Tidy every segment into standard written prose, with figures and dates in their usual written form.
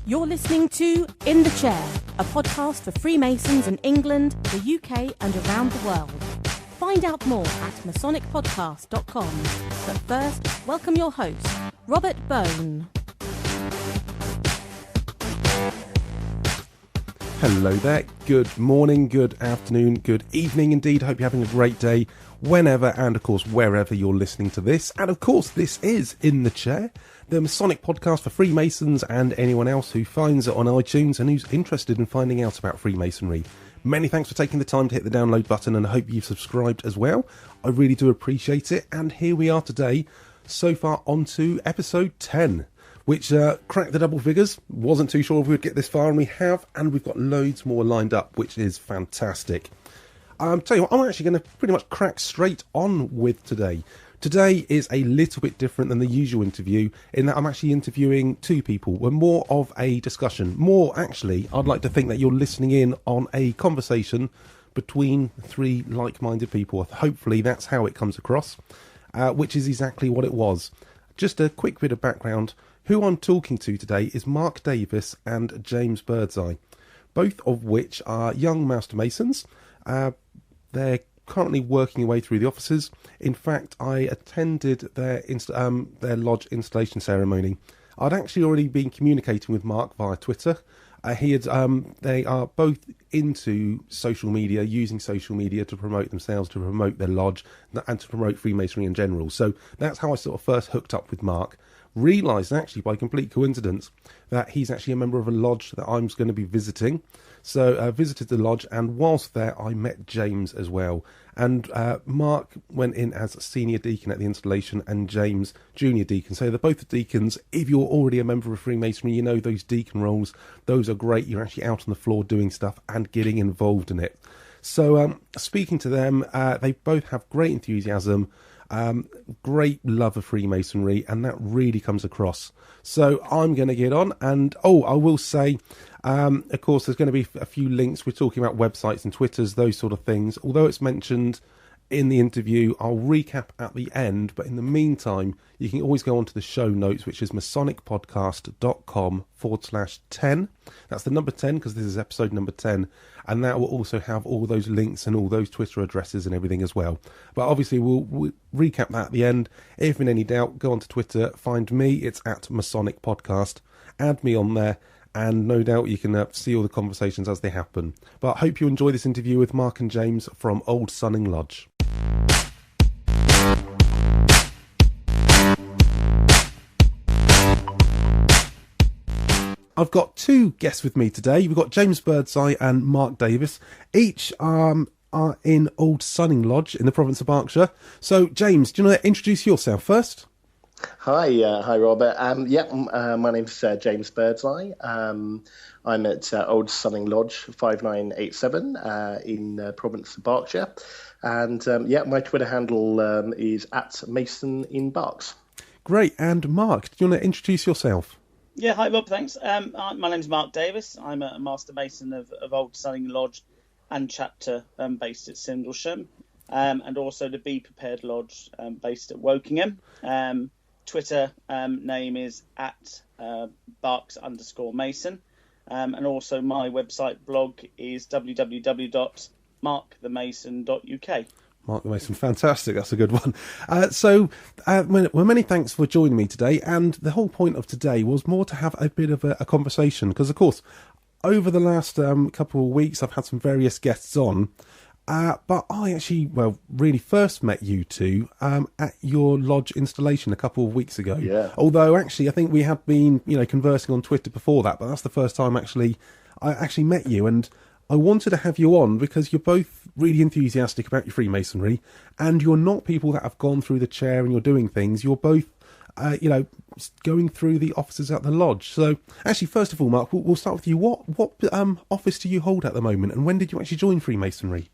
You're listening to In the Chair, a podcast for Freemasons in England, the UK and around the world. Find out more at masonicpodcast.com. But first, welcome your host, Robert Bone. Hello there, good morning, good afternoon, good evening indeed. Hope you're having a great day whenever and of course wherever you're listening to this. And of course this is In the Chair, the Masonic podcast for Freemasons and anyone else who finds it on iTunes and who's interested in finding out about Freemasonry. Many thanks for taking the time to hit the download button, and I hope you've subscribed as well. I really do appreciate it. And here we are today, so far on to episode 10. Which cracked the double figures. Wasn't too sure if we would get this far, and we have, and we've got loads more lined up, which is fantastic. Tell you what, I'm actually going to pretty much crack straight on with today. Today is a little bit different than the usual interview, in that I'm actually interviewing two people. We're more of a discussion. More, actually, I'd like to think that you're listening in on a conversation between three like-minded people. Hopefully that's how it comes across, which is exactly what it was. Just a quick bit of background. Who I'm talking to today is Mark Davis and James Birdseye, both of which are young Master Masons. They're currently working their way through the offices. In fact, I attended their lodge installation ceremony. I'd actually already been communicating with Mark via Twitter. They are both into social media, using social media to promote themselves, to promote their lodge, and to promote Freemasonry in general. So that's how I sort of first hooked up with Mark. Realised actually by complete coincidence that he's actually a member of a lodge that I'm going to be visiting. So I visited the lodge, and whilst there I met James as well. And Mark went in as a Senior Deacon at the installation, and James Junior Deacon. So they're both the deacons. If you're already a member of Freemasonry, you know those deacon roles. Those are great. You're actually out on the floor doing stuff and getting involved in it. So speaking to them, they both have great enthusiasm. Great love of Freemasonry, and that really comes across. So I'm going to get on, and I will say, of course, there's going to be a few links. We're talking about websites and Twitters, those sort of things. Although it's mentioned in the interview, I'll recap at the end, but in the meantime, you can always go onto the show notes, which is masonicpodcast.com/10. That's the number 10, because this is episode number 10, and that will also have all those links and all those Twitter addresses and everything as well. But obviously, we'll recap that at the end. If in any doubt, go onto Twitter, find me, it's at Masonic Podcast, add me on there, and no doubt you can see all the conversations as they happen. But I hope you enjoy this interview with Mark and James from Old Sunning Lodge. I've got two guests with me today. We've got James Birdseye and Mark Davis. Each are in Old Sunning Lodge in the Province of Berkshire. So, James, do you want to introduce yourself first? Hi, Robert. My name's James Birdseye. I'm at Old Sunning Lodge 5987 in Province of Berkshire. And my Twitter handle is at Mason in Berks. Great. And Mark, do you want to introduce yourself? Yeah, hi Rob, thanks. My name's Mark Davis. I'm a Master Mason of Old Sunning Lodge and Chapter based at Sindlesham, and also the Be Prepared Lodge based at Wokingham. Twitter name is at Barks_Mason, and also my website blog is www.markthemason.uk. Mark the Mason, fantastic. That's a good one. Many thanks for joining me today. And the whole point of today was more to have a bit of a conversation, because, of course, over the last couple of weeks, I've had some various guests on. But I actually, really first met you two at your lodge installation a couple of weeks ago. Yeah. Although, actually, I think we had been, conversing on Twitter before that. But that's the first time I actually met you. And I wanted to have you on because you're both really enthusiastic about your Freemasonry, and you're not people that have gone through the chair and you're doing things. You're both, going through the offices at the lodge. So, actually, first of all, Mark, we'll start with you. What office do you hold at the moment, and when did you actually join Freemasonry?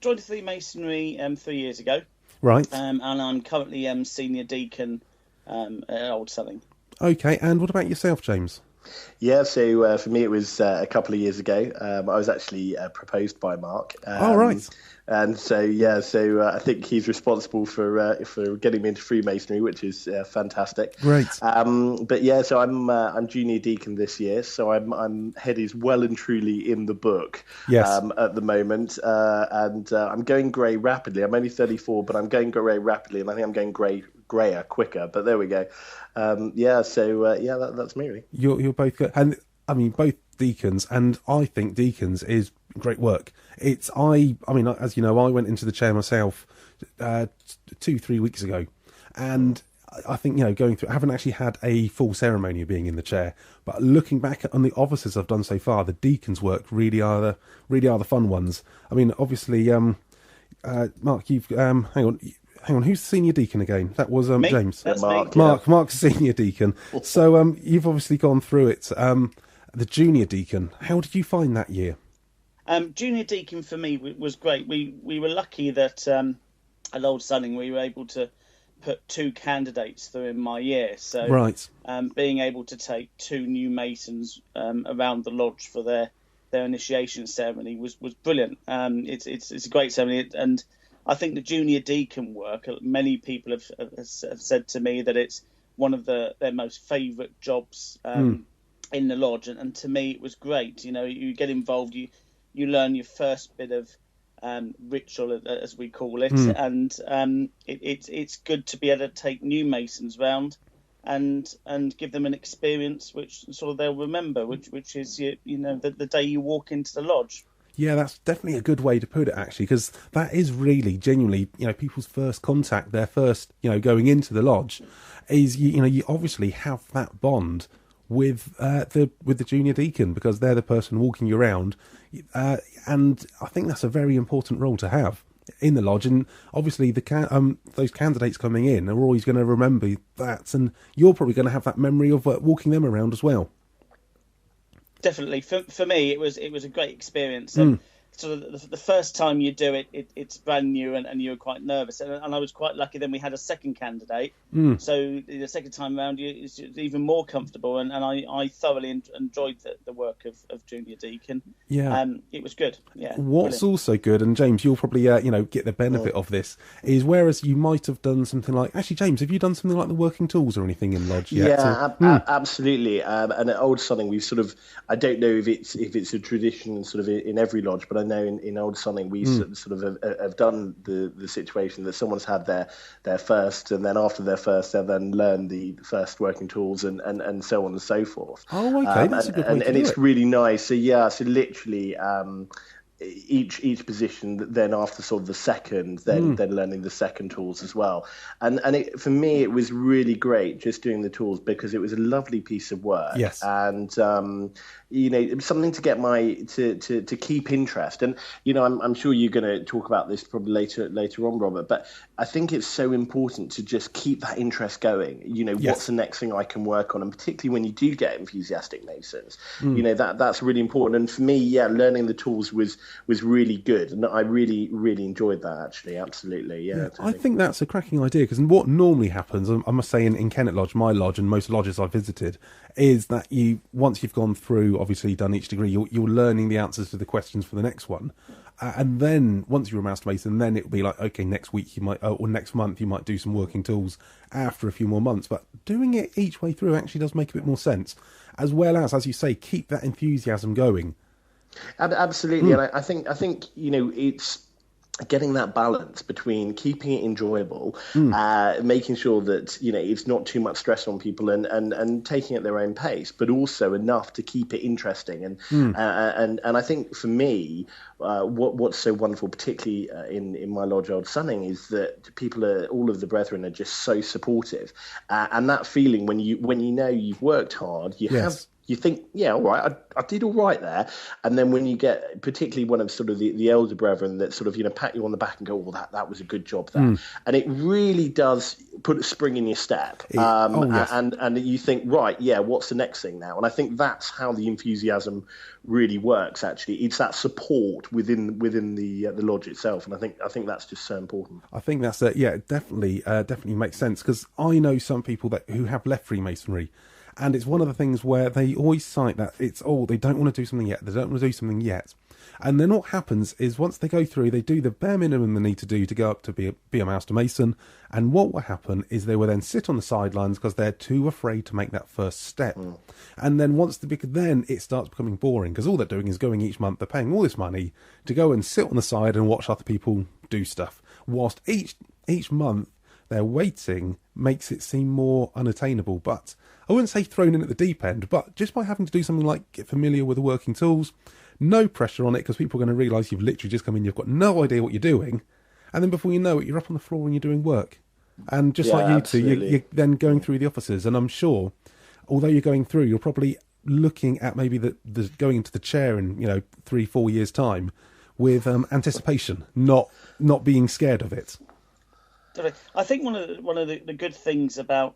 Joined Freemasonry 3 years ago. Right. And I'm currently Senior Deacon at Old Sunning. Okay, and what about yourself, James? Yeah, so for me it was a couple of years ago. I was actually proposed by Mark. Right. And so I think he's responsible for getting me into Freemasonry, which is fantastic. Great. So I'm Junior Deacon this year, so I'm head is well and truly in the book. Yes. At the moment, and I'm going grey rapidly. I'm only 34, but I'm going grey rapidly, and I think I'm going greyer quicker. But there we go. That's me really. You're both good, and I mean both deacons, and I think deacons is great work. I mean, as you know, I went into the chair myself 2-3 weeks ago, and I think, going through, I haven't actually had a full ceremony of being in the chair, but looking back on the offices I've done so far, the deacons' work really are the fun ones. I mean, obviously, Mark, you've hang on, who's the senior deacon again? That was Me? James. That's Mark. me. Mark's senior deacon. So you've obviously gone through it. The junior deacon, how did you find that year? Junior Deacon for me was great. We were lucky that at Old Sunning we were able to put 2 candidates through in my year. So Right. Being able to take 2 new Masons around the lodge for their initiation ceremony was brilliant. It's a great ceremony, and I think the Junior Deacon work, many people have said to me that it's one of their most favourite jobs in the lodge, and to me it was great. You get involved, you learn your first bit of ritual, as we call it, and it's good to be able to take new Masons round and give them an experience which sort of they'll remember, which is the day you walk into the lodge. Yeah, that's definitely a good way to put it, actually, because that is really genuinely, people's first contact, their first, going into the lodge, is you obviously have that bond with the junior deacon, because they're the person walking you around, and I think that's a very important role to have in the lodge. And obviously those candidates coming in are always going to remember that, and you're probably going to have that memory of walking them around as well. Definitely, for me, it was a great experience. And sort of the first time you do it, it's brand new, and you're quite nervous. And I was quite lucky. Then we had a second candidate, so the second time around, it's even more comfortable. And I thoroughly enjoyed the work of Junior Deacon. Yeah, it was good. Yeah. What's brilliant. also good, and James, you'll probably get the benefit of this, is whereas you might have done something like, actually, James, have you done something like the working tools or anything in lodge yet? Absolutely. And at Old Sunning, we've sort of, I don't know if it's a tradition sort of in every lodge, but I know in Old Sunning we sort of have done the situation that someone's had their first, and then after their first they'll then learn the first working tools and so on and so forth. Oh, okay, that's a good way to do it's it. really nice. So literally each position, then after sort of the second, then learning the second tools as well. And for me it was really great just doing the tools, because it was a lovely piece of work. Yes. And it was something to get to keep interest. And I'm sure you're going to talk about this probably later on, Robert, but I think it's so important to just keep that interest going. Yes. What's the next thing I can work on, and particularly when you do get enthusiastic Masons, that's really important. And for me, learning the tools was really good, and I really enjoyed that, actually. Absolutely. Yeah, I think that's a cracking idea, because what normally happens, I must say, in Kennet Lodge, my lodge, and most lodges I've visited, is that once you've gone through, obviously done each degree, you're learning the answers to the questions for the next one, and then once you're a Master Mason, then it'll be like, okay, next week you might, or next month you might do some working tools after a few more months. But doing it each way through actually does make a bit more sense, as well as you say, keep that enthusiasm going. Absolutely. And I think it's getting that balance between keeping it enjoyable, making sure that it's not too much stress on people, and taking it at their own pace, but also enough to keep it interesting. And I think for me, what's so wonderful, particularly in my lodge Old Sunning, is that all of the brethren are just so supportive, and that feeling when you know you've worked hard, you think, yeah, all right, I did all right there. And then when you get particularly one of sort of the elder brethren that sort of, pat you on the back and go, well, that was a good job there. And it really does put a spring in your step. Yes. And you think, right, yeah, what's the next thing now? And I think that's how the enthusiasm really works, actually. It's that support within the lodge itself. And I think that's just so important. I think that's, definitely makes sense, because I know some people who have left Freemasonry, and it's one of the things where they always cite that they don't want to do something yet. They don't want to do something yet. And then what happens is once they go through, they do the bare minimum they need to do to go up to be a Master Mason. And what will happen is they will then sit on the sidelines because they're too afraid to make that first step. And then then it starts becoming boring because all they're doing is going each month, they're paying all this money to go and sit on the side and watch other people do stuff. Whilst each month their waiting makes it seem more unattainable. But I wouldn't say thrown in at the deep end, but just by having to do something like get familiar with the working tools, no pressure on it because people are going to realise you've literally just come in, you've got no idea what you're doing, and then before you know it, you're up on the floor and you're doing work. And just like you two, you're then going through the offices, and I'm sure, although you're going through, you're probably looking at maybe the going into the chair in 3-4 years' time with anticipation, not being scared of it. I think one of the good things about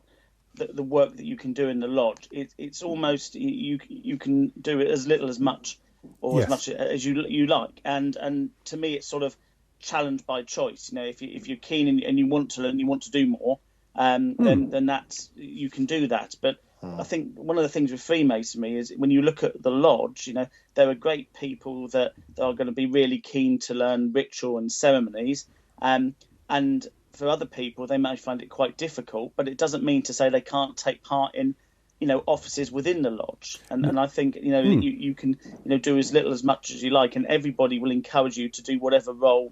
the work that you can do in the lodge, it's almost you can do it as little as much or as much as you like, and to me it's sort of challenge by choice. If you're keen and you want to learn, you want to do more, then that's you can do that. But I think one of the things with Freemasonry is when you look at the lodge, there are great people that are going to be really keen to learn ritual and ceremonies, and for other people they may find it quite difficult. But it doesn't mean to say they can't take part in offices within the lodge, and I think you can do as little as much as you like, and everybody will encourage you to do whatever role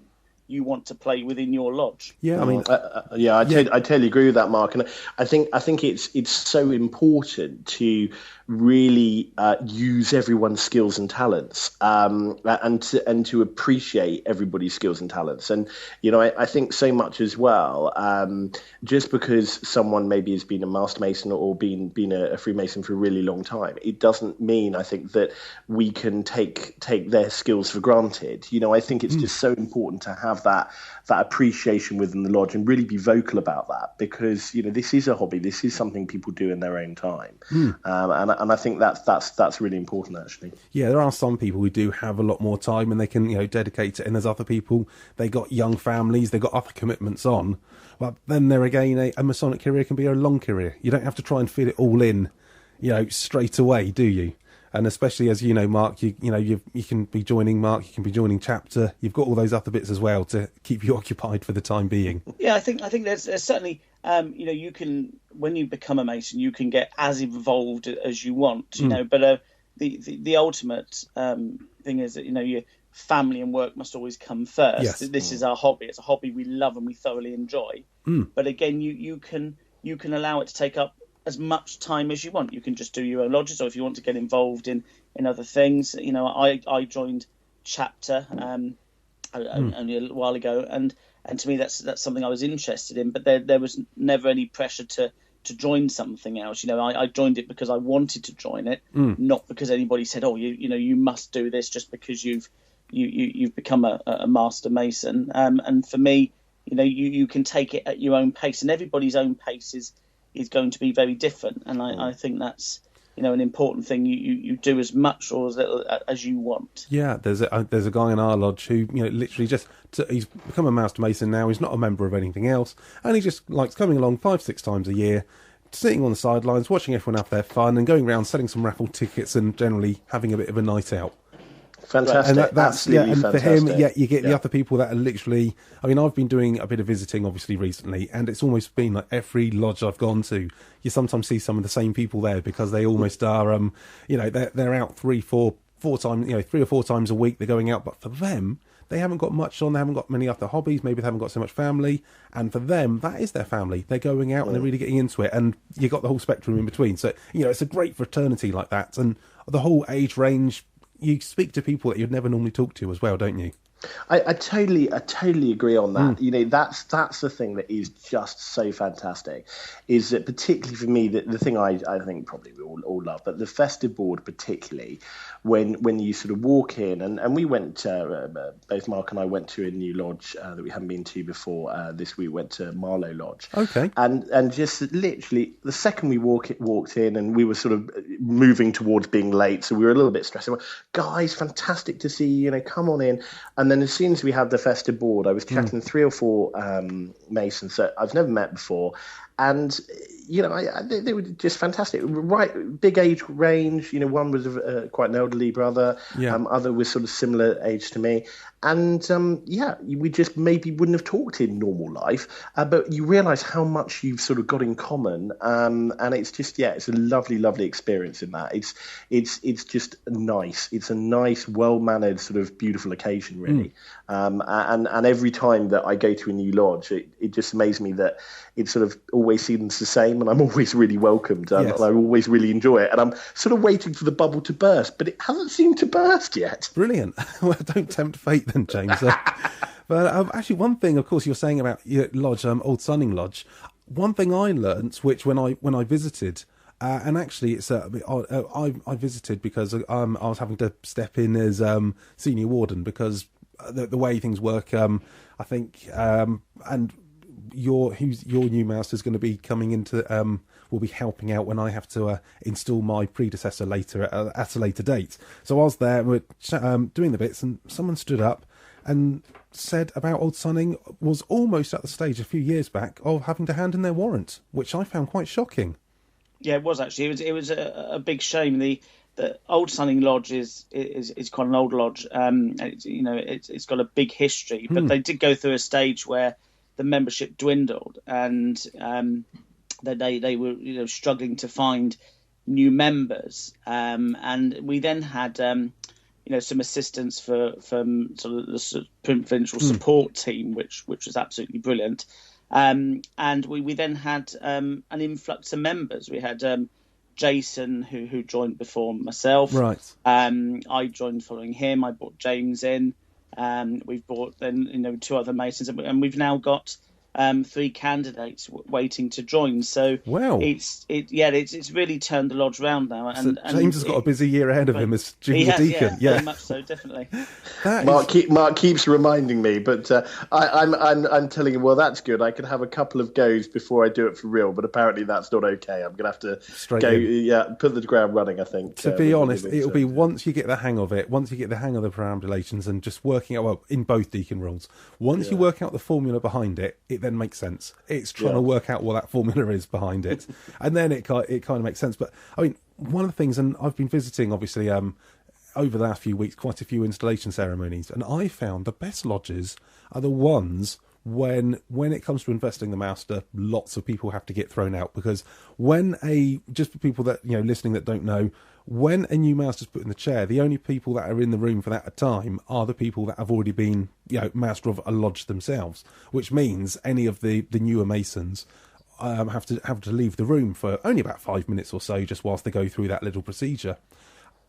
you want to play within your lodge. Yeah, I mean, I totally agree with that, Mark. And I think it's so important to really use everyone's skills and talents, and to appreciate everybody's skills and talents. And I think so much as well. Just because someone maybe has been a Master Mason or been a Freemason for a really long time, it doesn't mean, I think, that we can take their skills for granted. I think it's just so important to have that appreciation within the lodge and really be vocal about that, because this is a hobby, this is something people do in their own time, and I think that's really important, actually. Yeah, there are some people who do have a lot more time and they can dedicate to it, and there's other people, they got young families, they got other commitments on. But then there again, a Masonic career can be a long career. You don't have to try and fit it all in straight away, do you? And especially as Mark, you can be joining Mark, you can be joining chapter. You've got all those other bits as well to keep you occupied for the time being. Yeah, I think there's certainly you can, when you become a Mason, you can get as involved as you want. But the ultimate thing is that your family and work must always come first. Yes. This is our hobby. It's a hobby we love and we thoroughly enjoy. But again, you can allow it to take up as much time as you want. You can just do your own lodges, or if you want to get involved in other things. I joined chapter only a while ago, and to me that's something I was interested in, but there was never any pressure to join something else. I joined it because I wanted to join it, not because anybody said, oh, you must do this just because you've become a Master Mason. And for me, you can take it at your own pace, and everybody's own pace is going to be very different, and I think that's an important thing. You do as much or as little as you want. Yeah, there's a guy in our lodge who literally he's become a Master Mason now. He's not a member of anything else, and he just likes coming along 5-6 times a year, sitting on the sidelines, watching everyone have their fun, and going around selling some raffle tickets and generally having a bit of a night out. Fantastic. And that's absolutely and fantastic. For him, you get the other people that are literally. I mean, I've been doing a bit of visiting, obviously, recently, and it's almost been like every lodge I've gone to, you sometimes see some of the same people there because they almost are. They're out 3-4 times, 3 or 4 times a week. They're going out, but for them, they haven't got much on. They haven't got many other hobbies. Maybe they haven't got so much family, and for them, that is their family. They're going out and they're really getting into it, and you got the whole spectrum in between. So it's a great fraternity like that, and the whole age range. You speak to people that you'd never normally talk to as well, don't you? I totally agree on that. That's the thing that is just so fantastic, is that particularly for me, the thing I think probably we all love, but the festive board particularly, when you sort of walk in, and we went, both Mark and I went to a new lodge that we hadn't been to before. This week went to Marlow Lodge. Okay. And just literally the second we walked in, and we were sort of moving towards being late, so we were a little bit stressed. Guys, fantastic to see you. Come on in. And then as soon as we had the festive board, I was chatting 3 or 4 Masons that I've never met before. And, they were just fantastic. Right, big age range. One was quite an elderly brother. Yeah. Other was sort of similar age to me. And we just maybe wouldn't have talked in normal life, but you realise how much you've sort of got in common, and it's just it's a lovely, lovely experience in that. It's just nice. It's a nice, well-mannered, sort of beautiful occasion, really. And every time that I go to a new lodge, it just amazes me that it sort of always seems the same, and I'm always really welcomed, and I always really enjoy it. And I'm sort of waiting for the bubble to burst, but it hasn't seemed to burst yet. Brilliant. Well, don't tempt fate then, James. But actually, one thing, of course, you're saying about your lodge, Old Sunning Lodge. One thing I learnt, which when I visited, and actually it's I visited because I was having to step in as senior warden because the way things work. I think and your new master is going to be coming into will be helping out when I have to install my predecessor later at a later date. So I was there, we're doing the bits, and someone stood up and said about Old Sunning was almost at the stage a few years back of having to hand in their warrant, which I found quite shocking. Yeah, it was actually. It was a big shame. The Old Sunning Lodge is quite an old lodge. It's got a big history, but they did go through a stage where the membership dwindled, and they were struggling to find new members, and we then had some assistance from sort of the provincial support team, which was absolutely brilliant, and we then had an influx of members. We had Jason who joined before myself, right? I joined following him. I brought James in. We've brought then 2 other Masons, and we've now got 3 candidates waiting to join. So wow, it's really turned the lodge round now. And James has got a busy year ahead of him as Junior Deacon. Yeah, very much so, definitely. Mark keeps reminding me, but I'm telling him, well, that's good. I can have a couple of goes before I do it for real, but apparently that's not okay. I'm going to have to put the ground running, I think. To be honest, it'll be once you get the hang of it, once you get the hang of the perambulations and just working out, in both deacon roles, once you work out the formula behind it, it then makes sense. It's trying to work out what that formula is behind it, and then it kind of makes sense. But I mean, one of the things, and I've been visiting, obviously, over the last few weeks, quite a few installation ceremonies, and I found the best lodges are the ones when it comes to investing the master, lots of people have to get thrown out, because just for people that listening that don't know, when a new master's put in the chair, the only people that are in the room for that time are the people that have already been master of a lodge themselves, which means any of the newer Masons have to leave the room for only about 5 minutes or so, just whilst they go through that little procedure.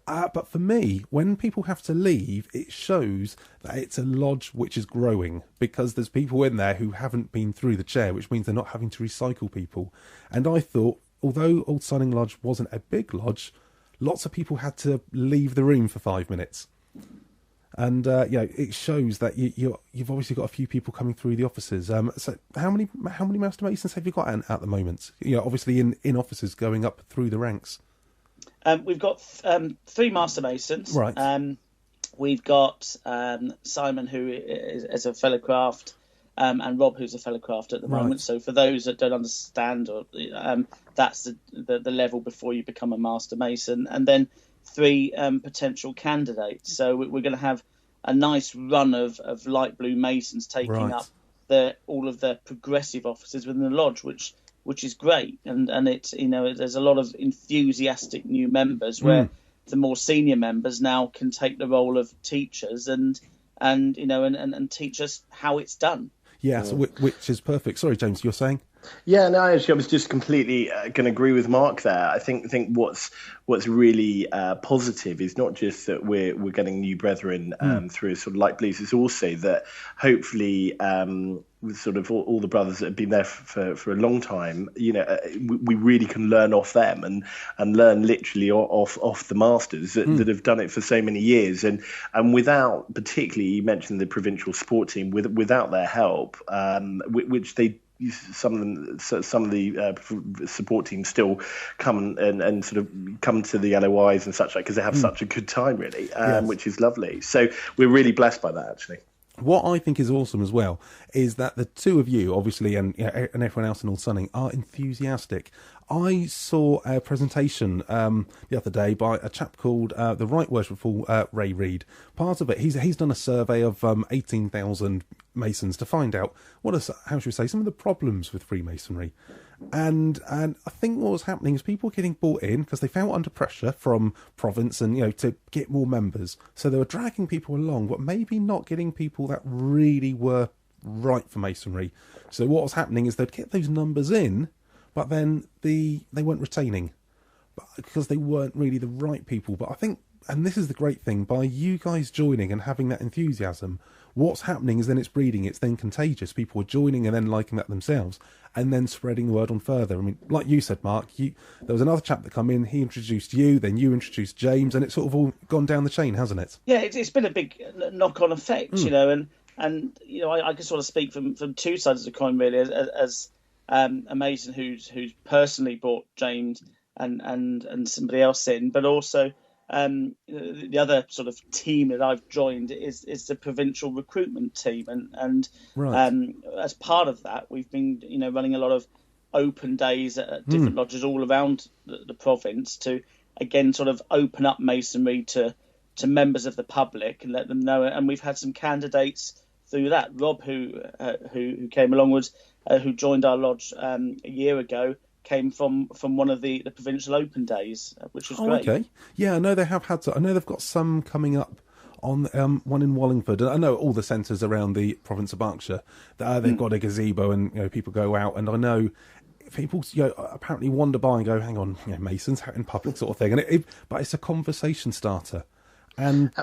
But for me, when people have to leave, it shows that it's a lodge which is growing, because there's people in there who haven't been through the chair, which means they're not having to recycle people. And I thought, although Old Sunning Lodge wasn't a big lodge, lots of people had to leave the room for 5 minutes. And, it shows that you've obviously got a few people coming through the offices. So how many Master Masons have you got at the moment? Obviously in offices going up through the ranks. We've got 3 Master Masons. Right. We've got Simon, who is a fellow craft, and Rob, who's a fellow craft at the moment. So for those that don't understand, that's the level before you become a Master Mason. And then 3 potential candidates. So we're going to have a nice run of light blue Masons taking up all of the progressive offices within the lodge, which is great, and it's there's a lot of enthusiastic new members where the more senior members now can take the role of teachers and teach us how it's done. Yes, which is perfect. Sorry, James, you're saying? Yeah, no, actually, I was just completely going to agree with Mark there. I think what's really positive is not just that we're getting new brethren through sort of light blues. It's also that hopefully with sort of all the brothers that have been there for a long time, we really can learn off them and learn literally off the masters that have done it for so many years. And without, particularly, you mentioned the provincial sport team, without their help, which they. Some of the support teams still come and sort of come to the LOIs and such like, because they have such a good time, really, which is lovely. So we're really blessed by that, actually. What I think is awesome as well is that the two of you, obviously, and everyone else in Old Sunning, are enthusiastic. I saw a presentation the other day by a chap called the Right Worshipful Ray Reid. Part of it, he's done a survey of 18,000 Masons to find out how should we say, some of the problems with Freemasonry. And I think what was happening is people were getting bought in because they felt under pressure from Province and, to get more members. So they were dragging people along, but maybe not getting people that really were right for Masonry. So what was happening is they'd get those numbers in, but then they weren't retaining because they weren't really the right people. But I think, and this is the great thing, by you guys joining and having that enthusiasm, what's happening is then it's breeding, it's then contagious. People are joining and then liking that themselves and then spreading the word on further. I mean, like you said, Mark, there was another chap that come in, he introduced you, then you introduced James, and it's sort of all gone down the chain, hasn't it? Yeah, it's been a big knock-on effect, and I can sort of speak from two sides of the coin, really, as a Mason who's personally brought James and somebody else in, but also the other sort of team that I've joined is the provincial recruitment team, and right. As part of that, we've been running a lot of open days at different lodges all around the province to again sort of open up Masonry to members of the public and let them know. And we've had some candidates through that. Rob, who came along, who joined our lodge a year ago, came from one of the provincial open days, which was great. Okay. Yeah, I know they have had. I know they've got some coming up on one in Wallingford. I know all the centres around the Province of Berkshire. They've got a gazebo, and people go out. And I know people apparently wander by and go, "Hang on, Masons out in public," sort of thing. But it's a conversation starter, and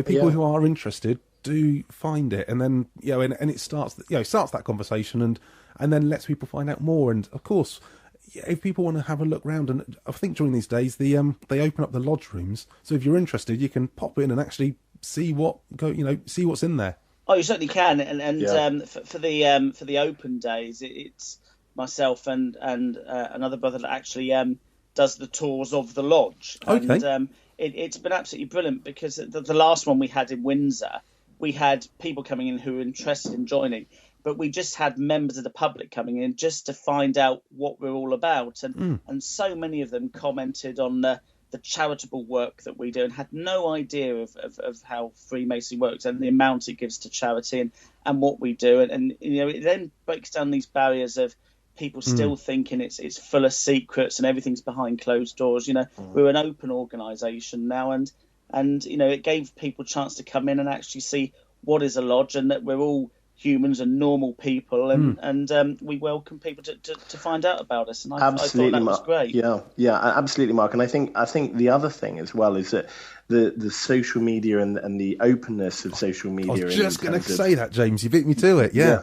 people who are interested do find it, and then and it starts that conversation, and then lets people find out more. And of course, if people want to have a look round, and I think during these days they open up the lodge rooms, so if you're interested, you can pop in and actually see what's in there. Oh, you certainly can, and for the open days, it's myself and another brother that actually does the tours of the lodge. Okay. And it's been absolutely brilliant because the last one we had in Windsor, we had people coming in who were interested in joining, but we just had members of the public coming in just to find out what we're all about. And so many of them commented on the charitable work that we do and had no idea of how Freemasonry works and the amount it gives to charity and what we do. And it then breaks down these barriers of people still thinking it's full of secrets and everything's behind closed doors. We're an open organisation now, and it gave people a chance to come in and actually see what is a lodge and that we're all humans and normal people, and we welcome people to find out about us. And I thought that was great. Yeah, absolutely, Mark. And I think the other thing as well is that the social media and the openness of social media. I was just going to say that, James. You beat me to it. Yeah.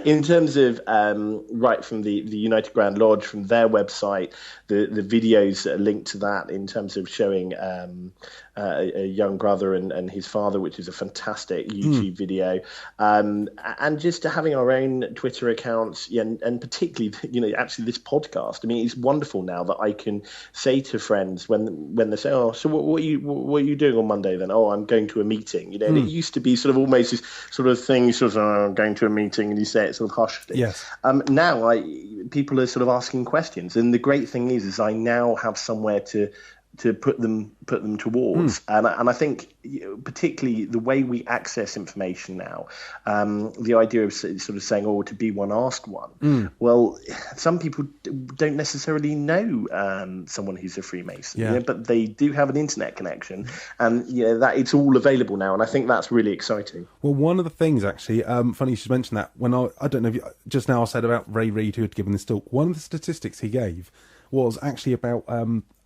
In terms of right from the United Grand Lodge, from their website, the videos that are linked to that, in terms of showing a young brother and his father, which is a fantastic YouTube video, and just having our own Twitter accounts, and particularly actually this podcast. I mean, it's wonderful now that I can say to friends when they say, "Oh, so what are you doing on Monday then?" "Oh, I'm going to a meeting." And it used to be sort of almost this sort of thing, sort of, "Oh, I'm going to a meeting," and you say it sort of hushly. Yes. Now people are sort of asking questions, and the great thing is I now have somewhere to put them towards, and I think particularly the way we access information now, the idea of sort of saying, "Oh, to be one, ask one." Well, some people don't necessarily know someone who's a Freemason, but they do have an internet connection, and that it's all available now, and I think that's really exciting. Well, one of the things actually, funny you should mention that. When I don't know if just now I said about Ray Reid, who had given this talk. One of the statistics he gave was actually about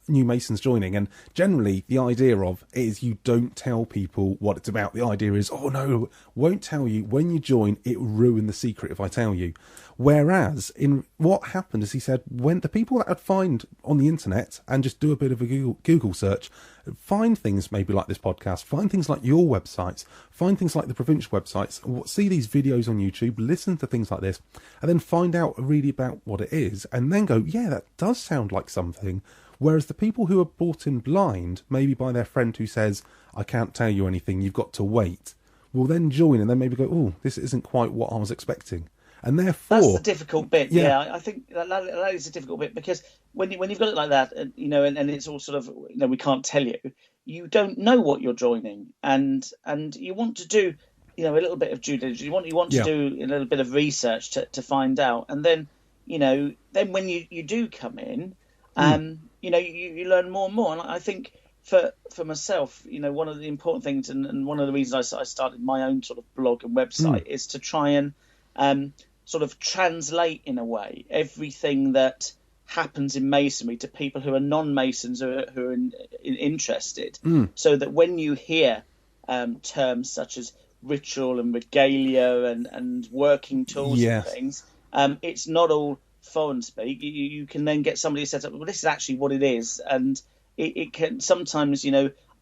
new Masons joining, and generally the idea of is you don't tell people what it's about. The idea is, "Oh no, won't tell you. When you join, it will ruin the secret if I tell you." Whereas in what happened is, he said, when the people that I'd find on the internet and just do a bit of a Google search, find things maybe like this podcast, find things like your websites, find things like the provincial websites, see these videos on YouTube, listen to things like this, and then find out really about what it is, and then go, "Yeah, that does sound like something." Whereas the people who are brought in blind, maybe by their friend who says, "I can't tell you anything, you've got to wait," will then join and then maybe go, oh, this isn't quite what I was expecting. And therefore, that's the difficult bit. Yeah, I think that is a difficult bit, because when you've got it like that, and it's all sort of, we can't tell you. You don't know what you're joining, and you want to do, a little bit of due diligence. You want to do a little bit of research to find out, and then then when you do come in, you learn more and more. And I think for myself, one of the important things, and one of the reasons I started my own sort of blog and website is to try and sort of translate, in a way, everything that happens in Masonry to people who are non-Masons who are interested, so that when you hear terms such as ritual and regalia and working tools and things, it's not all foreign speak. You can then get somebody who says, well, this is actually what it is, and it can sometimes,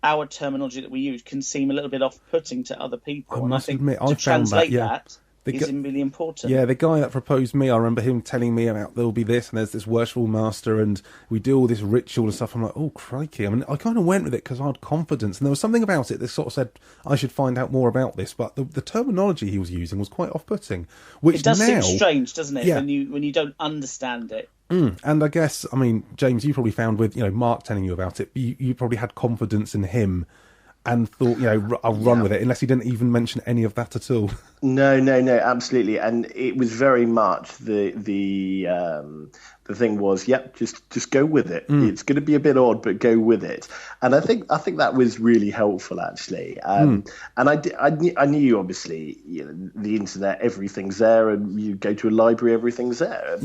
our terminology that we use can seem a little bit off-putting to other people. I think to translate that is really important. Yeah, the guy that proposed me, I remember him telling me about there'll be this and there's this worshipful master and we do all this ritual and stuff. I'm like, oh, crikey. I mean, I kind of went with it because I had confidence, and there was something about it that sort of said I should find out more about this. But the terminology he was using was quite off-putting. Which it does now seem strange, doesn't it, when you don't understand it. And I guess, I mean, James, you probably found with, Mark telling you about it, you probably had confidence in him and thought, I'll run with it, unless he didn't even mention any of that at all. No, absolutely. And it was very much the thing was, just go with it. It's going to be a bit odd, but go with it. And I think that was really helpful, actually. And I knew obviously, the internet, everything's there, and you go to a library, everything's there.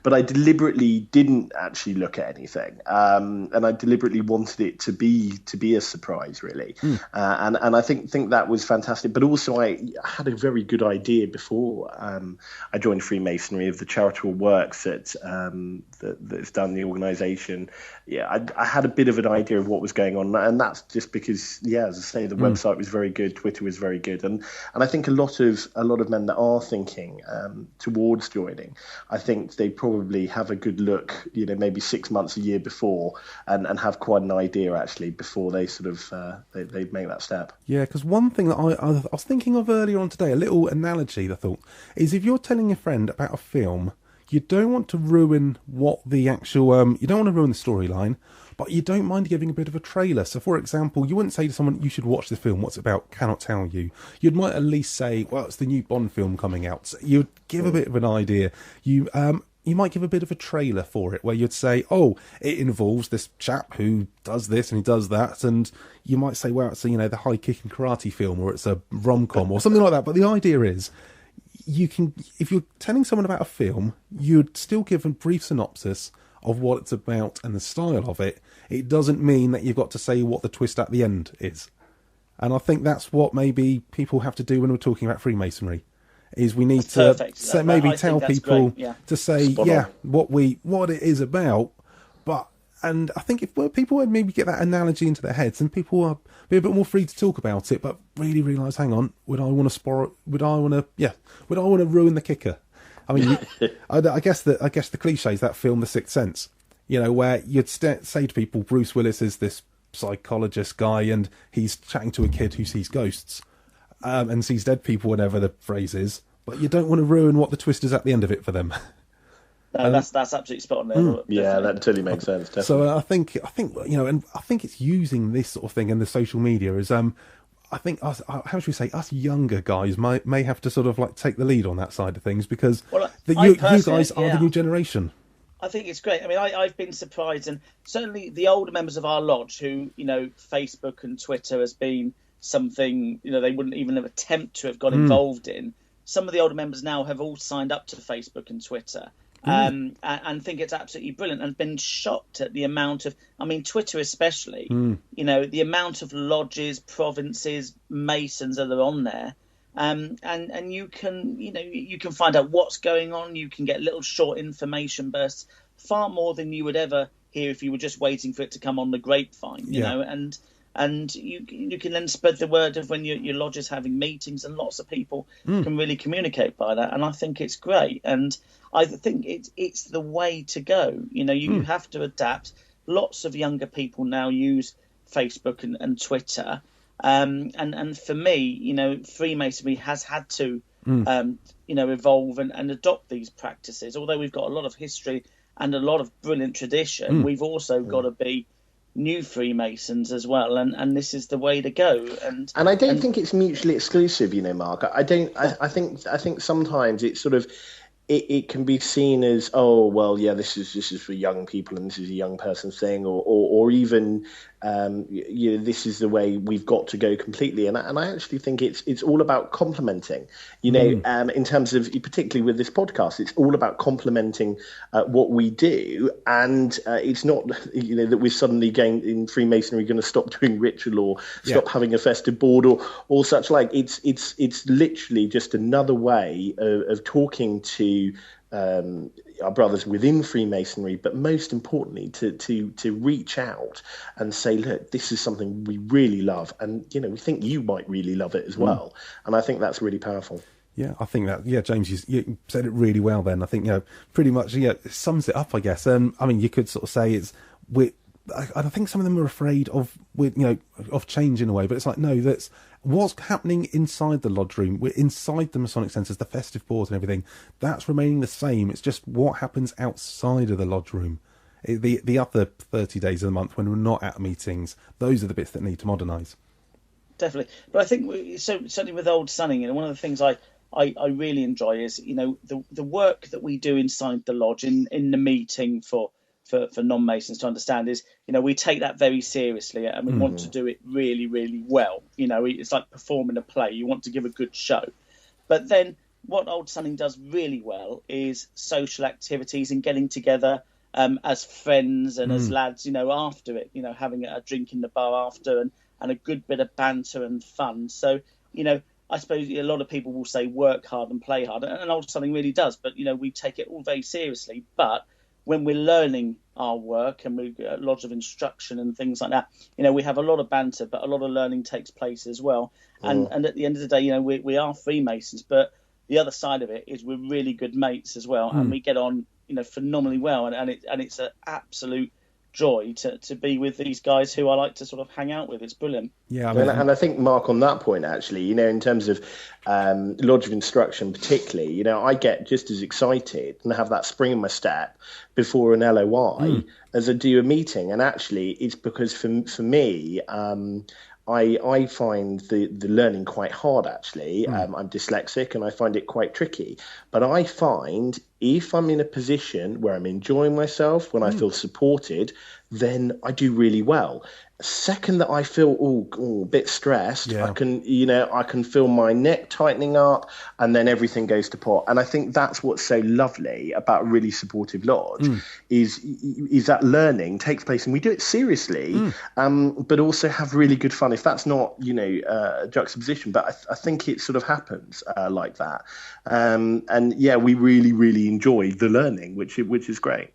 But I deliberately didn't actually look at anything, and I deliberately wanted it to be a surprise, really. And I think that was fantastic. But also, I had a very good idea before I joined Freemasonry of the charitable works that's done the organisation. I had a bit of an idea of what was going on, and that's just because, as I say, the website was very good, Twitter was very good, and I think a lot of men that are thinking towards joining, I think they probably have a good look, maybe 6 months, a year before, and have quite an idea actually before they sort of they make that step. Yeah, because one thing that I was thinking of earlier on today, a little analogy I thought, is if you're telling a friend about a film, you don't want to ruin what the actual, you don't want to ruin the storyline, but you don't mind giving a bit of a trailer. So, for example, you wouldn't say to someone, you should watch this film, what's it about, cannot tell you. You might at least say, well, it's the new Bond film coming out. So you'd give a bit of an idea. You might give a bit of a trailer for it, where you'd say, oh, it involves this chap who does this and he does that, and you might say, well, it's the high kicking karate film, or it's a rom-com or something like that. But the idea is, you can, if you're telling someone about a film, you'd still give a brief synopsis of what it's about and the style of it. It doesn't mean that you've got to say what the twist at the end is. And I think that's what maybe people have to do when we're talking about Freemasonry, is we need to tell people to say, what it is about. And I think if people would maybe get that analogy into their heads, and people will be a bit more free to talk about it, but really realise, hang on, would I want to ruin the kicker? I mean, I guess the cliche is that film, The Sixth Sense, where you'd say to people, Bruce Willis is this psychologist guy, and he's chatting to a kid who sees ghosts, and sees dead people, whatever the phrase is, but you don't want to ruin what the twist is at the end of it for them. No, that's absolutely spot on there. Yeah, that totally makes sense. Definitely. So I think and I think it's using this sort of thing in the social media as I think us, how should we say, us younger guys may have to sort of like take the lead on that side of things, because you guys are the new generation. I think it's great. I mean, I've been surprised, and certainly the older members of our lodge who, Facebook and Twitter has been something, they wouldn't even have attempt to have got involved in. Some of the older members now have all signed up to Facebook and Twitter. And think it's absolutely brilliant, and been shocked at the amount of, Twitter especially, the amount of lodges, provinces, Masons that are on there. And you can find out what's going on. You can get little short information bursts, far more than you would ever hear if you were just waiting for it to come on the grapevine, you know, and you can then spread the word of when your lodge is having meetings, and lots of people can really communicate by that. And I think it's great. And I think it's the way to go. You have to adapt. Lots of younger people now use Facebook and Twitter. And for me, Freemasonry has had to evolve and adopt these practices. Although we've got a lot of history and a lot of brilliant tradition, we've also got to be new Freemasons as well, and this is the way to go. And I don't think it's mutually exclusive, Mark. I think sometimes it's sort of it can be seen as, oh well, yeah, this is for young people and this is a young person's thing, or even this is the way we've got to go completely. And I actually think it's all about complementing. In terms of, particularly with this podcast, it's all about complementing what we do, and it's not that we're suddenly going in Freemasonry going to stop doing ritual or stop having a festive board or such like. It's literally just another way of talking to our brothers within Freemasonry, but most importantly to reach out and say, look, this is something we really love, and we think you might really love it as well. And I think that's really powerful. Yeah, I think that, James, you said it really well then. I think, pretty much, it sums it up, I guess. I mean, you could sort of say I think some of them are afraid of change in a way, but it's like, no, that's what's happening inside the lodge room. We're inside the Masonic centres, the festive boards and everything. That's remaining the same. It's just what happens outside of the lodge room. The other 30 days of the month when we're not at meetings, those are the bits that need to modernise. Definitely. But I think, certainly with Old Sunning, one of the things I really enjoy is, the work that we do inside the lodge in the meeting for non-Masons to understand is, we take that very seriously and we want to do it really, really well. It's like performing a play. You want to give a good show. But then what Old Sunning does really well is social activities and getting together as friends and as lads, after it, having a drink in the bar after and a good bit of banter and fun. So, I suppose a lot of people will say work hard and play hard, and Old Sunning really does. But, we take it all very seriously. But when we're learning our work and we've got lots of instruction and things like that, we have a lot of banter, but a lot of learning takes place as well. And at the end of the day, we are Freemasons, but the other side of it is we're really good mates as well, and we get on, phenomenally well. And it's an absolute joy to be with these guys who I like to sort of hang out with. It's brilliant. Yeah, and I think, Mark, on that point, actually, in terms of lodge of instruction particularly, I get just as excited and have that spring in my step before an LOI as I do a meeting. And actually, it's because for me, I find the learning quite hard, actually. I'm dyslexic and I find it quite tricky. But I find if I'm in a position where I'm enjoying myself, when I feel supported, then I do really well. Second that I feel a bit stressed, I can feel my neck tightening up, and then everything goes to pot. And I think that's what's so lovely about a really supportive lodge is that learning takes place, and we do it seriously, but also have really good fun. If that's not juxtaposition, but I think it sort of happens like that. And we really, really enjoy the learning, which is great.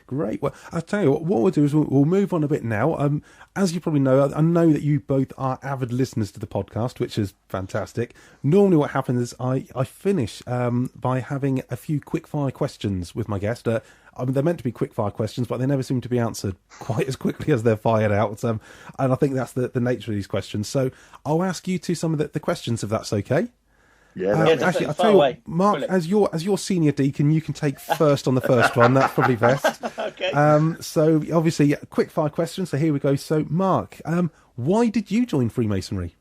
Great. Well, I'll tell you what we'll do is we'll move on a bit now. As you probably know, I know that you both are avid listeners to the podcast, which is fantastic. Normally what happens is I finish by having a few quick-fire questions with my guest. They're meant to be quick-fire questions, but they never seem to be answered quite as quickly as they're fired out. And I think that's the nature of these questions. So I'll ask you two some of the questions, if that's okay. Yeah, actually, I'll tell you what, Mark, as your senior deacon, you can take first on the first one. That's probably best. Okay. So obviously, quick fire questions. So here we go. So Mark, why did you join Freemasonry?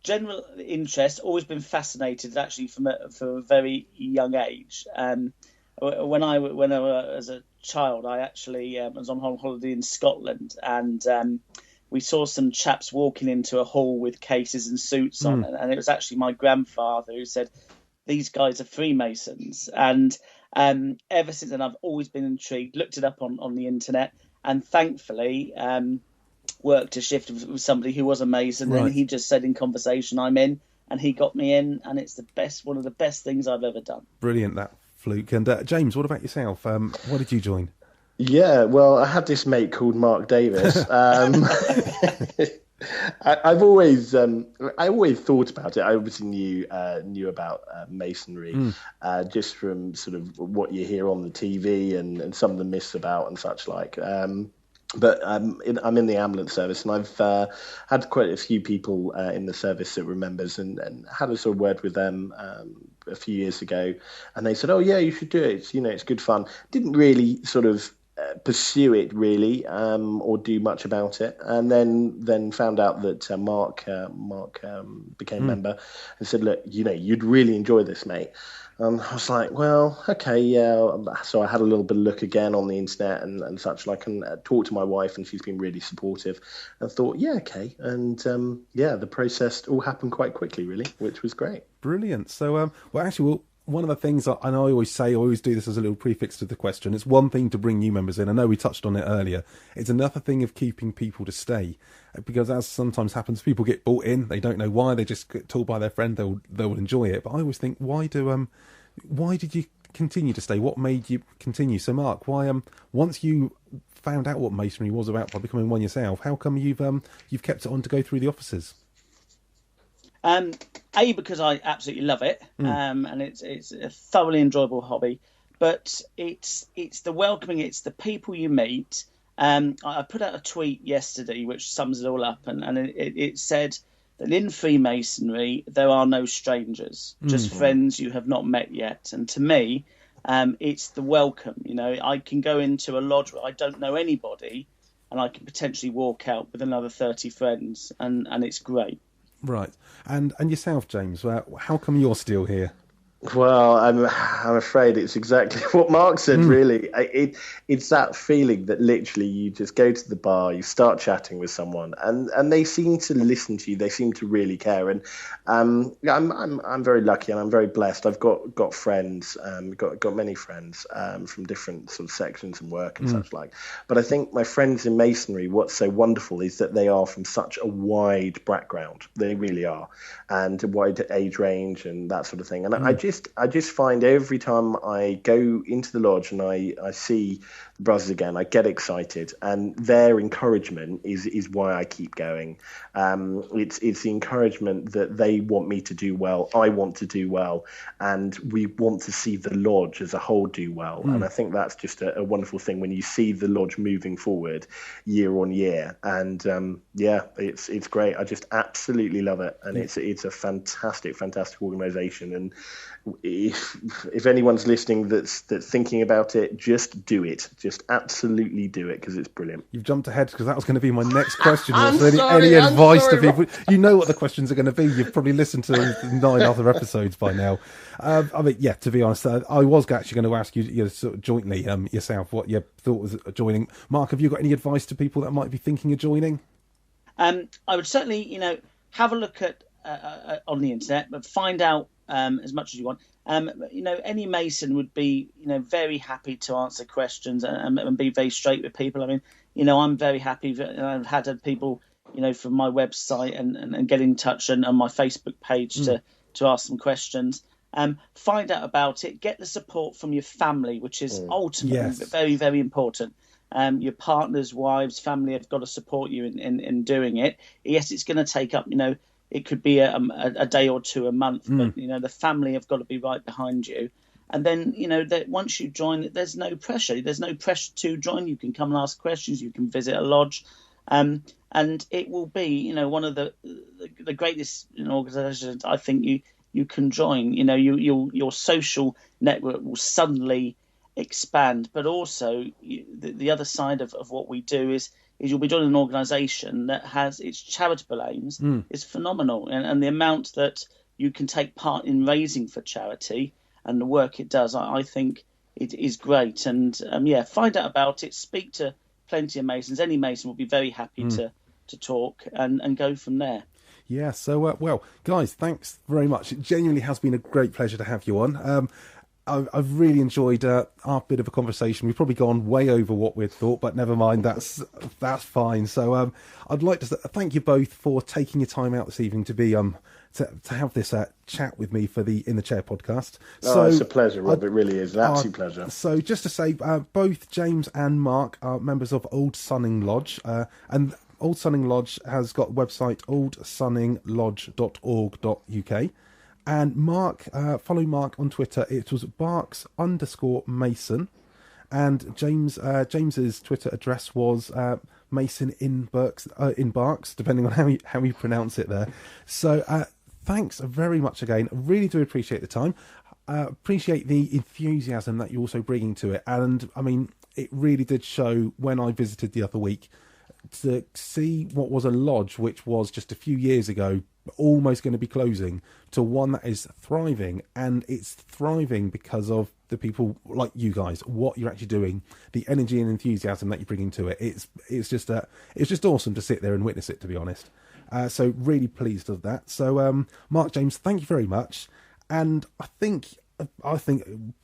General interest. Always been fascinated, actually, from a very young age. When I was a child, I actually was on holiday in Scotland, and we saw some chaps walking into a hall with cases and suits on, and it was actually my grandfather who said, "These guys are Freemasons." And ever since then, I've always been intrigued, looked it up on the internet, and thankfully worked a shift with somebody who was a Mason, and he just said in conversation, "I'm in," and he got me in, and it's one of the best things I've ever done. Brilliant, that fluke. And James, what about yourself? Why did you join? Yeah, well, I had this mate called Mark Davis. I always thought about it. I obviously knew about Masonry just from sort of what you hear on the TV and some of the myths about and such like. But I'm in the ambulance service, and I've had quite a few people in the service that were members, and had a sort of word with them a few years ago, and they said, "Oh yeah, you should do it. It's good fun." Didn't really sort of pursue it really, or do much about it, and then found out that Mark became member, and said, "Look, you'd really enjoy this, mate." I was like, well, okay, yeah. So I had a little bit of look again on the internet and such like, and talked to my wife, and she's been really supportive. And thought, yeah, okay. And the process all happened quite quickly, really, which was great. Brilliant. So, one of the things, and I always do this as a little prefix to the question, it's one thing to bring new members in. I know we touched on it earlier. It's another thing of keeping people to stay. Because as sometimes happens, people get bought in, they don't know why, they just get told by their friend they'll enjoy it. But I always think, why did you continue to stay? What made you continue? So Mark, why once you found out what Masonry was about by becoming one yourself, how come you've kept it on to go through the offices? Because I absolutely love it, and it's a thoroughly enjoyable hobby. But it's the welcoming, it's the people you meet. I put out a tweet yesterday which sums it all up, and it said that in Freemasonry there are no strangers, just friends you have not met yet. And to me, it's the welcome. I can go into a lodge where I don't know anybody, and I can potentially walk out with another 30 friends, and it's great. Right. And yourself, James, how come you're still here? Well, I'm afraid it's exactly what Mark said, really. It's that feeling that literally you just go to the bar, you start chatting with someone, and they seem to listen to you. They seem to really care. And I'm very lucky, and I'm very blessed. I've got friends, got many friends from different sort of sections and work and such like. But I think my friends in Masonry, what's so wonderful is that they are from such a wide background. They really are, and a wide age range and that sort of thing. And I just find every time I go into the lodge and I see the brothers again, I get excited, and their encouragement is why I keep going. It's the encouragement that they want me to do well, I want to do well, and we want to see the lodge as a whole do well. And I think that's just a wonderful thing when you see the lodge moving forward year on year. And it's great. I just absolutely love it, and it's a fantastic organisation. And if anyone's listening that's thinking about it, just do it. Just absolutely do it, because it's brilliant. You've jumped ahead, because that was going to be my next question. Any advice to people? You know what the questions are going to be. You've probably listened to 9 other episodes by now. To be honest, I was actually going to ask you sort of jointly yourself what your thought was joining. Mark, have you got any advice to people that might be thinking of joining? I would certainly, have a look at on the internet, but find out as much as you want. Any Mason would be, very happy to answer questions and be very straight with people. I mean, I'm very happy that I've had people, from my website and get in touch and on my Facebook page to ask some questions. Find out about it. Get the support from your family, which is ultimately very, very important. Your partners, wives, family have got to support you in doing it. Yes, it's going to take up, it could be a day or two, a month, but the family have got to be right behind you. And then that once you join, there's no pressure. There's no pressure to join. You can come and ask questions. You can visit a lodge, and it will be one of the greatest organisations I think you can join. Your social network will suddenly expand. But also the other side of what we do is you'll be joining an organisation that has its charitable aims is phenomenal, and the amount that you can take part in raising for charity and the work it does, I think it is great. And find out about it. Speak to plenty of Masons. Any Mason will be very happy to talk and go from there. Yeah. So guys, thanks very much. It genuinely has been a great pleasure to have you on. I've really enjoyed our bit of a conversation. We've probably gone way over what we'd thought, but never mind. That's fine. So I'd like to thank you both for taking your time out this evening to be to have this chat with me for the In the Chair podcast. It's a pleasure, Rob. It really is an absolute pleasure. So just to say, both James and Mark are members of Old Sunning Lodge, and Old Sunning Lodge has got a website, oldsunninglodge.org.uk. And Mark, follow Mark on Twitter. It was Barks_Mason. And James's Twitter address was Mason in Berks, depending on how you pronounce it there. So thanks very much again. I really do appreciate the time. Appreciate the enthusiasm that you're also bringing to it. And I mean, it really did show when I visited the other week to see what was a lodge, which was just a few years ago almost going to be closing, to one that is thriving. And it's thriving because of the people like you guys, what you're actually doing, the energy and enthusiasm that you're bringing to it. It's just awesome to sit there and witness it, to be honest. So really pleased with that. So Mark, James, thank you very much. And I think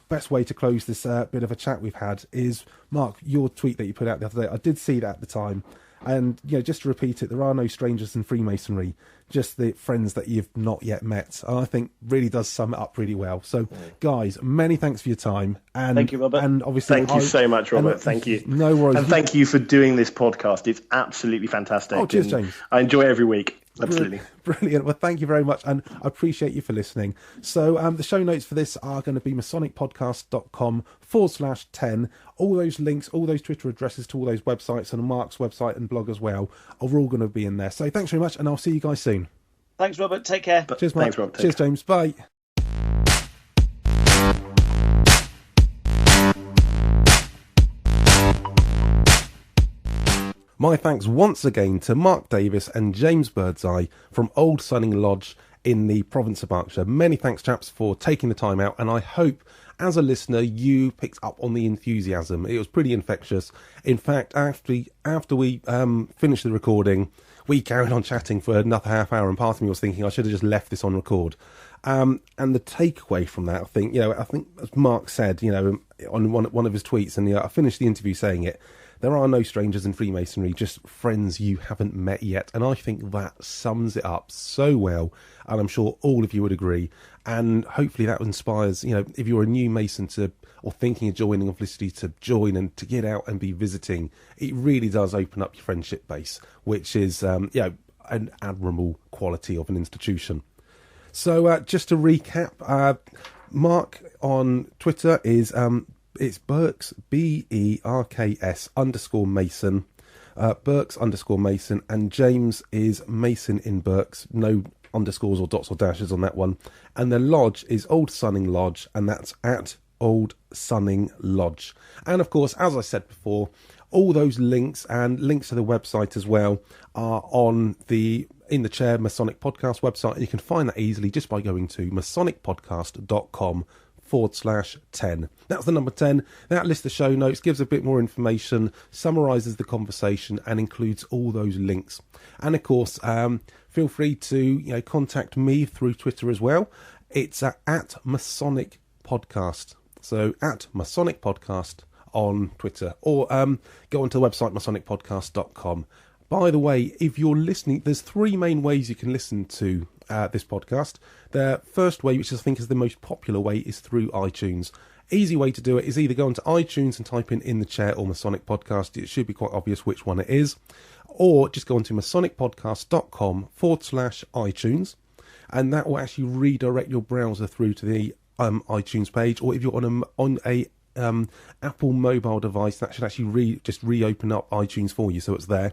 best way to close this bit of a chat we've had is, Mark, your tweet that you put out the other day. I did see that at the time, and just to repeat it, there are no strangers in Freemasonry, just the friends that you've not yet met. And I think really does sum it up really well. So, guys, many thanks for your time. And thank you, Robert. And obviously, thank you so much, Robert. Thank you. No worries. And thank you for doing this podcast. It's absolutely fantastic. Oh, cheers, James. I enjoy it every week. Absolutely. Brilliant. Well, thank you very much, and I appreciate you for listening. So the show notes for this are going to be masonicpodcast.com/10. All those links, all those Twitter addresses to all those websites, and Mark's website and blog as well, are all going to be in there. So thanks very much, and I'll see you guys soon. Thanks, Robert. Take care. Cheers, Mark. Thanks, Rob. Cheers, James. Bye. My thanks once again to Mark Davis and James Birdseye from Old Sunning Lodge in the Province of Berkshire. Many thanks, chaps, for taking the time out, and I hope, as a listener, you picked up on the enthusiasm. It was pretty infectious. In fact, after we finished the recording, we carried on chatting for another half hour, and part of me was thinking I should have just left this on record. And the takeaway from that, I think as Mark said, on one of his tweets, and I finished the interview saying it, there are no strangers in Freemasonry, just friends you haven't met yet. And I think that sums it up so well. And I'm sure all of you would agree. And hopefully that inspires, if you're a new Mason or thinking of joining, obviously to join and to get out and be visiting, it really does open up your friendship base, which is, an admirable quality of an institution. So just to recap, Mark on Twitter is... it's Berks, BERKS _Mason, Berks _Mason, and James is Mason in Berks, no underscores or dots or dashes on that one. And the lodge is Old Sunning Lodge, and that's at Old Sunning Lodge. And of course, as I said before, all those links and links to the website as well are on the In the Chair Masonic Podcast website, and you can find that easily just by going to masonicpodcast.com/10. That's the number 10. That lists the show notes, gives a bit more information, summarises the conversation, and includes all those links. And of course, feel free to contact me through Twitter as well. It's at Masonic Podcast. So at Masonic Podcast on Twitter, or go onto the website masonicpodcast.com. By the way, if you're listening, there's three main ways you can listen to this podcast. The first way, which I think is the most popular way, is through iTunes. Easy way to do it is either go onto iTunes and type in the Chair or Masonic Podcast. It should be quite obvious which one it is. Or just go onto masonicpodcast.com/iTunes, and that will actually redirect your browser through to the iTunes page. Or if you're on a Apple mobile device, that should actually just reopen up iTunes for you, so it's there.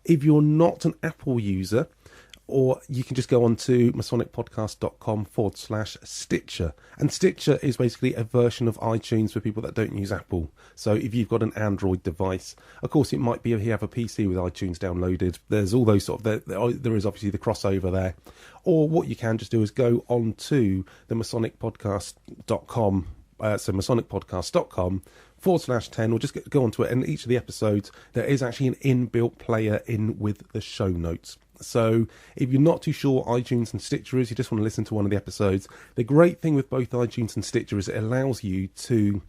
If you're not an Apple user, or you can just go on to masonicpodcast.com/Stitcher. And Stitcher is basically a version of iTunes for people that don't use Apple. So if you've got an Android device, of course it might be if you have a PC with iTunes downloaded. There's all those sort of, there is obviously the crossover there. Or what you can just do is go on to the masonicpodcast.com, so masonicpodcast.com/10, or just go onto it, and each of the episodes there is actually an inbuilt player in with the show notes. So if you're not too sure what iTunes and Stitcher is, you just want to listen to one of the episodes, the great thing with both iTunes and Stitcher is it allows you to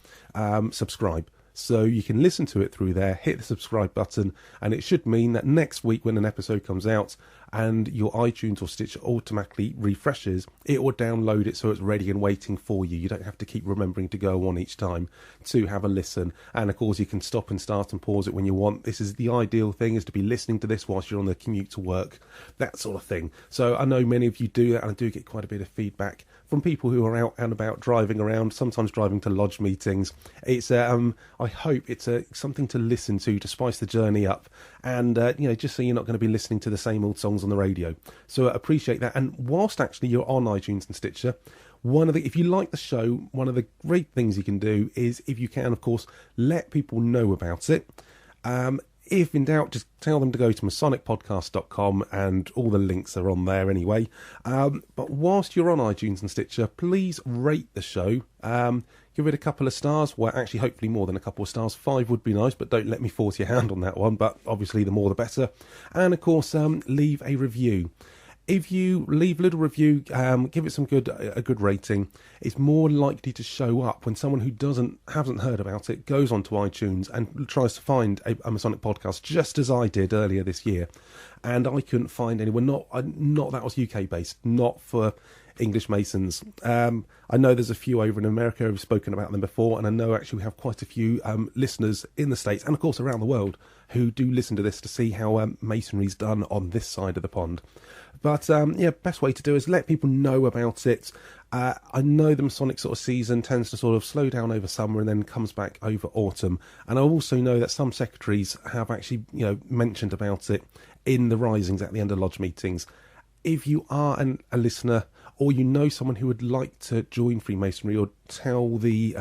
subscribe. So you can listen to it through there, hit the subscribe button, and it should mean that next week when an episode comes out and your iTunes or Stitcher automatically refreshes, it will download it so it's ready and waiting for you. You don't have to keep remembering to go on each time to have a listen. And of course you can stop and start and pause it when you want. This is the ideal thing, is to be listening to this whilst you're on the commute to work, that sort of thing. So I know many of you do that, and I do get quite a bit of feedback from people who are out and about driving around, sometimes driving to lodge meetings. It's I hope it's something to listen to spice the journey up, and just so you're not going to be listening to the same old songs on the radio. So I appreciate that. And whilst actually you're on iTunes and Stitcher, if you like the show, one of the great things you can do is, if you can, of course, let people know about it. If in doubt, just tell them to go to masonicpodcast.com, and all the links are on there anyway. But whilst you're on iTunes and Stitcher, please rate the show. Give it a couple of stars. Well, actually, hopefully more than a couple of stars. 5 would be nice, but don't let me force your hand on that one. But obviously, the more the better. And of course, leave a review. If you leave a little review, give it a good rating, it's more likely to show up when someone who hasn't heard about it goes onto iTunes and tries to find a Masonic podcast, just as I did earlier this year. And I couldn't find anyone, not that was UK based, not for English Masons. I know there's a few over in America who've spoken about them before, and I know actually we have quite a few listeners in the States and of course around the world who do listen to this to see how Masonry's done on this side of the pond. But best way to do is let people know about it. I know the Masonic sort of season tends to sort of slow down over summer and then comes back over autumn. And I also know that some secretaries have actually mentioned about it in the risings at the end of lodge meetings. If you are a listener, or you know someone who would like to join Freemasonry, or tell the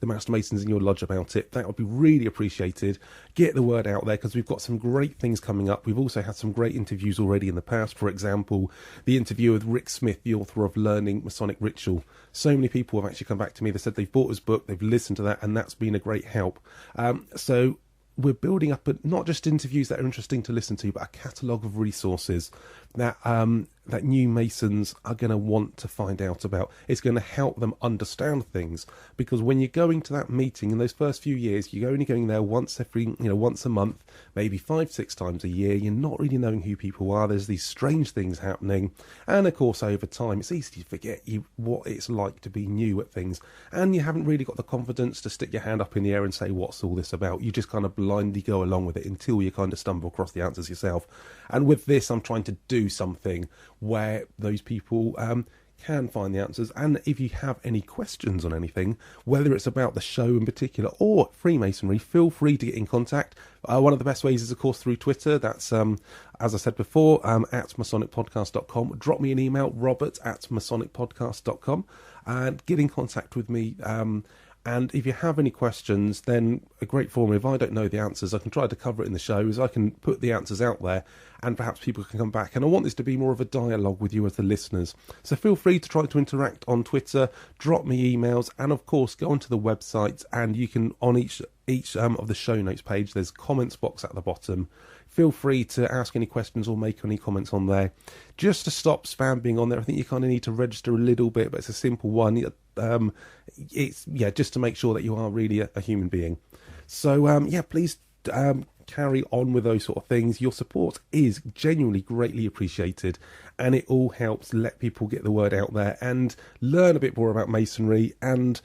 Master Masons in your lodge about it, that would be really appreciated. Get the word out there, because we've got some great things coming up. We've also had some great interviews already in the past. For example, the interview with Rick Smith, the author of Learning Masonic Ritual. So many people have actually come back to me. They said they've bought his book, they've listened to that, and that's been a great help. So we're building up not just interviews that are interesting to listen to, but a catalogue of resources that new Masons are going to want to find out about. It's going to help them understand things, because when you're going to that meeting in those first few years, you're only going there once a month, maybe 5-6 times a year. You're not really knowing who people are. There's these strange things happening, and of course over time it's easy to forget what it's like to be new at things, and you haven't really got the confidence to stick your hand up in the air and say, what's all this about? You just kind of blindly go along with it until you kind of stumble across the answers yourself. And with this, I'm trying to do something where those people can find the answers. And if you have any questions on anything, whether it's about the show in particular or Freemasonry, feel free to get in contact. One of the best ways is, of course, through Twitter. That's, as I said before, at masonicpodcast.com. Drop me an email, robert@masonicpodcast.com, and get in contact with me. And if you have any questions, then a great form, if I don't know the answers, I can try to cover it in the show, is I can put the answers out there, and perhaps people can come back. And I want this to be more of a dialogue with you as the listeners. So feel free to try to interact on Twitter, drop me emails, and of course go onto the website, and you can, on each of the show notes page, there's comments box at the bottom. Feel free to ask any questions or make any comments on there. Just to stop spam being on there, I think you kind of need to register a little bit, but it's a simple one. It's just to make sure that you are really a human being. So please carry on with those sort of things. Your support is genuinely greatly appreciated, and it all helps let people get the word out there and learn a bit more about Masonry and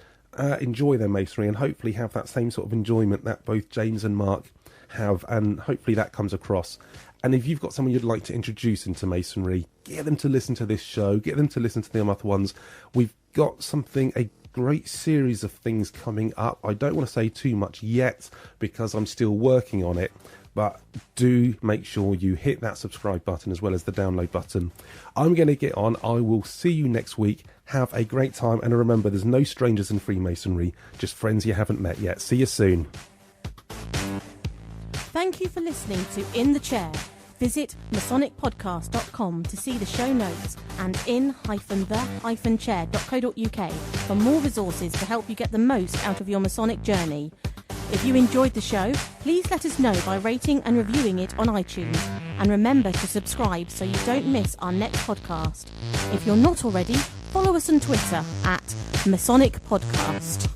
enjoy their Masonry, and hopefully have that same sort of enjoyment that both James and Mark have, and hopefully that comes across. And if you've got someone you'd like to introduce into Masonry, get them to listen to this show, get them to listen to the other ones. We've got a great series of things coming up. I don't want to say too much yet because I'm still working on it, but do make sure you hit that subscribe button as well as the download button. I'm going to get on. I will see you next week. Have a great time, and remember, there's no strangers in Freemasonry, just friends you haven't met yet. See you soon. Thank you for listening to In the Chair. Visit masonicpodcast.com to see the show notes and in-the-chair.co.uk for more resources to help you get the most out of your Masonic journey. If you enjoyed the show, please let us know by rating and reviewing it on iTunes. And remember to subscribe so you don't miss our next podcast. If you're not already, follow us on Twitter at Masonic Podcast.